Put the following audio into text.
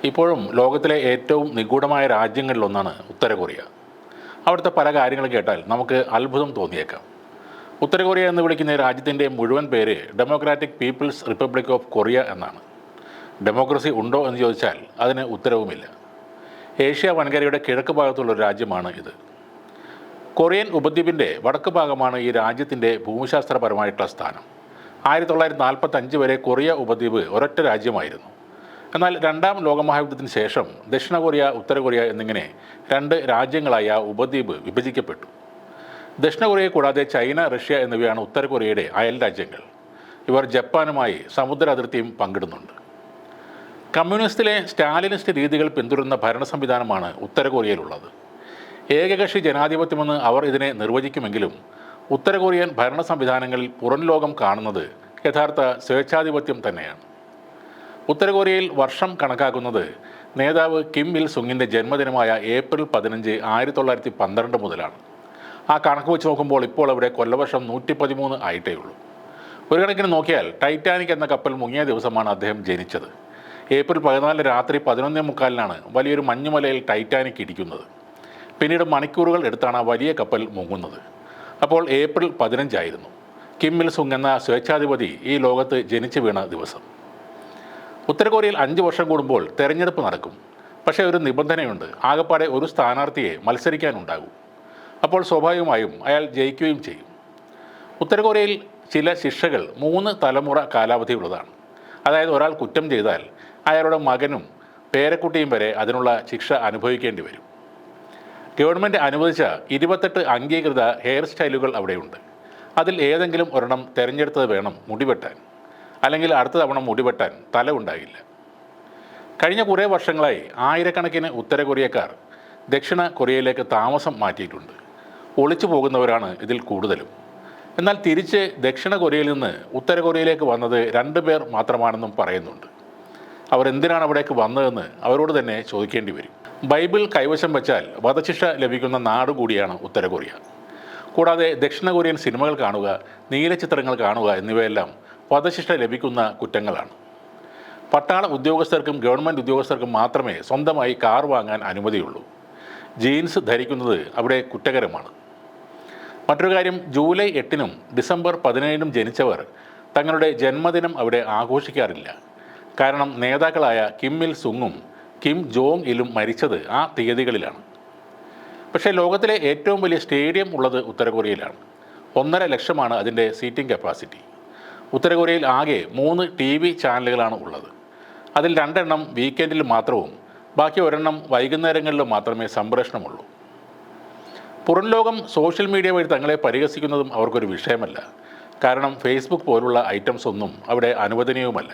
ഇപ്പോഴും ലോകത്തിലെ ഏറ്റവും നിഗൂഢമായ രാജ്യങ്ങളിലൊന്നാണ് ഉത്തര കൊറിയ. അവിടുത്തെ പല കാര്യങ്ങൾ കേട്ടാൽ നമുക്ക് അത്ഭുതം തോന്നിയേക്കാം. ഉത്തര കൊറിയ എന്ന് വിളിക്കുന്ന രാജ്യത്തിൻ്റെ മുഴുവൻ പേര് democratic people's republic of Korea എന്നാണ്. ഡെമോക്രസി ഉണ്ടോ എന്ന് ചോദിച്ചാൽ അതിന് ഉത്തരവുമില്ല. ഏഷ്യ വൻകരയുടെ കിഴക്ക് ഭാഗത്തുള്ള ഒരു രാജ്യമാണ് ഇത്. കൊറിയൻ ഉപദ്വീപിൻ്റെ വടക്ക് ഭാഗമാണ് ഈ രാജ്യത്തിൻ്റെ ഭൂമിശാസ്ത്രപരമായിട്ടുള്ള സ്ഥാനം. 1945 വരെ കൊറിയ ഉപദ്വീപ് ഒരൊറ്റ രാജ്യമായിരുന്നു. എന്നാൽ രണ്ടാം ലോകമഹായുദ്ധത്തിന് ശേഷം ദക്ഷിണ കൊറിയ, ഉത്തര കൊറിയ എന്നിങ്ങനെ രണ്ട് രാജ്യങ്ങളായി ആ ഉപദ്വീപ് വിഭജിക്കപ്പെട്ടു. ദക്ഷിണ കൊറിയയെ കൂടാതെ ചൈന, റഷ്യ എന്നിവയാണ് ഉത്തര കൊറിയയുടെ അയൽ രാജ്യങ്ങൾ. ഇവർ ജപ്പാനുമായി സമുദ്ര അതിർത്തിയും പങ്കിടുന്നുണ്ട്. കമ്മ്യൂണിസ്റ്റിലെ സ്റ്റാലിനിസ്റ്റ് രീതികൾ പിന്തുടരുന്ന ഭരണ സംവിധാനമാണ് ഉത്തര കൊറിയയിലുള്ളത്. ഏകകക്ഷി ജനാധിപത്യമെന്ന് അവർ ഇതിനെ നിർവചിക്കുമെങ്കിലും ഉത്തര കൊറിയൻ ഭരണ സംവിധാനങ്ങളിൽ പുറം ലോകം കാണുന്നത് യഥാർത്ഥ സ്വേച്ഛാധിപത്യം തന്നെയാണ്. ഉത്തര കൊറിയയിൽ വർഷം കണക്കാക്കുന്നത് നേതാവ് കിം ഇൽ സുങ്ങിൻ്റെ ജന്മദിനമായ ഏപ്രിൽ 15, 1912 മുതലാണ്. ആ കണക്ക് വെച്ച് നോക്കുമ്പോൾ ഇപ്പോൾ അവിടെ കൊല്ലവർഷം 113 ആയിട്ടേ ഉള്ളൂ. ഒരു കണക്കിന് നോക്കിയാൽ ടൈറ്റാനിക് എന്ന കപ്പൽ മുങ്ങിയ ദിവസമാണ് അദ്ദേഹം ജനിച്ചത്. ഏപ്രിൽ 14 രാത്രി 11:45 വലിയൊരു മഞ്ഞുമലയിൽ ടൈറ്റാനിക് ഇടിക്കുന്നത്. പിന്നീട് മണിക്കൂറുകൾ എടുത്താണ് ആ വലിയ കപ്പൽ മുങ്ങുന്നത്. അപ്പോൾ ഏപ്രിൽ 15 ആയിരുന്നു കിം ഇൽ സുങ് എന്ന സ്വേച്ഛാധിപതി ഈ ലോകത്ത് ജനിച്ചു വീണ ദിവസം. ഉത്തര കൊറിയയിൽ 5 വർഷം കൂടുമ്പോൾ തെരഞ്ഞെടുപ്പ് നടക്കും. പക്ഷേ ഒരു നിബന്ധനയുണ്ട്, ആകപ്പാടെ ഒരു സ്ഥാനാർത്ഥിയെ മത്സരിക്കാനുണ്ടാകും. അപ്പോൾ സ്വാഭാവികമായും അയാൾ ജയിക്കുകയും ചെയ്യും. ഉത്തര കൊറിയയിൽ ചില ശിക്ഷകൾ 3 തലമുറ കാലാവധിയുള്ളതാണ്. അതായത് ഒരാൾ കുറ്റം ചെയ്താൽ അയാളുടെ മകനും പേരക്കുട്ടിയും വരെ അതിനുള്ള ശിക്ഷ അനുഭവിക്കേണ്ടി വരും. ഗവൺമെൻറ് അനുവദിച്ച 28 അംഗീകൃത ഹെയർ സ്റ്റൈലുകൾ അവിടെയുണ്ട്. അതിൽ ഏതെങ്കിലും ഒരെണ്ണം തിരഞ്ഞെടുത്തത് വേണം മുടിവെട്ടാൻ. അല്ലെങ്കിൽ അടുത്ത തവണ മുടിവെട്ടാൻ തല ഉണ്ടാകില്ല. കഴിഞ്ഞ കുറേ വർഷങ്ങളായി ആയിരക്കണക്കിന് ഉത്തര കൊറിയക്കാർ ദക്ഷിണ കൊറിയയിലേക്ക് താമസം മാറ്റിയിട്ടുണ്ട്. ഒളിച്ചു പോകുന്നവരാണ് ഇതിൽ കൂടുതലും. എന്നാൽ തിരിച്ച് ദക്ഷിണ കൊറിയയിൽ നിന്ന് ഉത്തര കൊറിയയിലേക്ക് വന്നത് 2 പേർ മാത്രമാണെന്നും പറയുന്നുണ്ട്. അവർ എന്തിനാണ് അവിടേക്ക് വന്നതെന്ന് അവരോട് തന്നെ ചോദിക്കേണ്ടി വരും. ബൈബിൾ കൈവശം വെച്ചാൽ വധശിക്ഷ ലഭിക്കുന്ന നാട് കൂടിയാണ് ഉത്തര കൊറിയ. കൂടാതെ ദക്ഷിണ കൊറിയൻ സിനിമകൾ കാണുക, നീലച്ചിത്രങ്ങൾ കാണുക എന്നിവയെല്ലാം വധശിക്ഷ ലഭിക്കുന്ന കുറ്റങ്ങളാണ്. പട്ടാള ഉദ്യോഗസ്ഥർക്കും ഗവൺമെൻറ് ഉദ്യോഗസ്ഥർക്കും മാത്രമേ സ്വന്തമായി കാർ വാങ്ങാൻ അനുമതിയുള്ളൂ. ജീൻസ് ധരിക്കുന്നത് അവിടെ കുറ്റകരമാണ്. മറ്റൊരു കാര്യം, ജൂലൈ 8 ഡിസംബർ 17 ജനിച്ചവർ തങ്ങളുടെ ജന്മദിനം അവിടെ ആഘോഷിക്കാറില്ല. കാരണം നേതാക്കളായ കിം ഇൽ സുങ്ങും കിം ജോങ് ഇലും മരിച്ചത് ആ തീയതികളിലാണ്. പക്ഷേ ലോകത്തിലെ ഏറ്റവും വലിയ സ്റ്റേഡിയം ഉള്ളത് ഉത്തര കൊറിയയിലാണ്. 1.5 ലക്ഷമാണ് അതിൻ്റെ സീറ്റിംഗ് കപ്പാസിറ്റി. ഉത്തര കൊറിയയിൽ ആകെ 3 TV ചാനലുകളാണ് ഉള്ളത്. അതിൽ 2 എണ്ണം വീക്കെൻഡിൽ മാത്രവും ബാക്കി ഒരെണ്ണം വൈകുന്നേരങ്ങളിൽ മാത്രമേ സംപ്രേഷണമുള്ളൂ. പുറം ലോകം സോഷ്യൽ മീഡിയ വഴി തങ്ങളെ പരിഹസിക്കുന്നതും അവർക്കൊരു വിഷയമല്ല. കാരണം ഫേസ്ബുക്ക് പോലുള്ള ഐറ്റംസ് ഒന്നും അവിടെ അനുവദനീയവുമല്ല.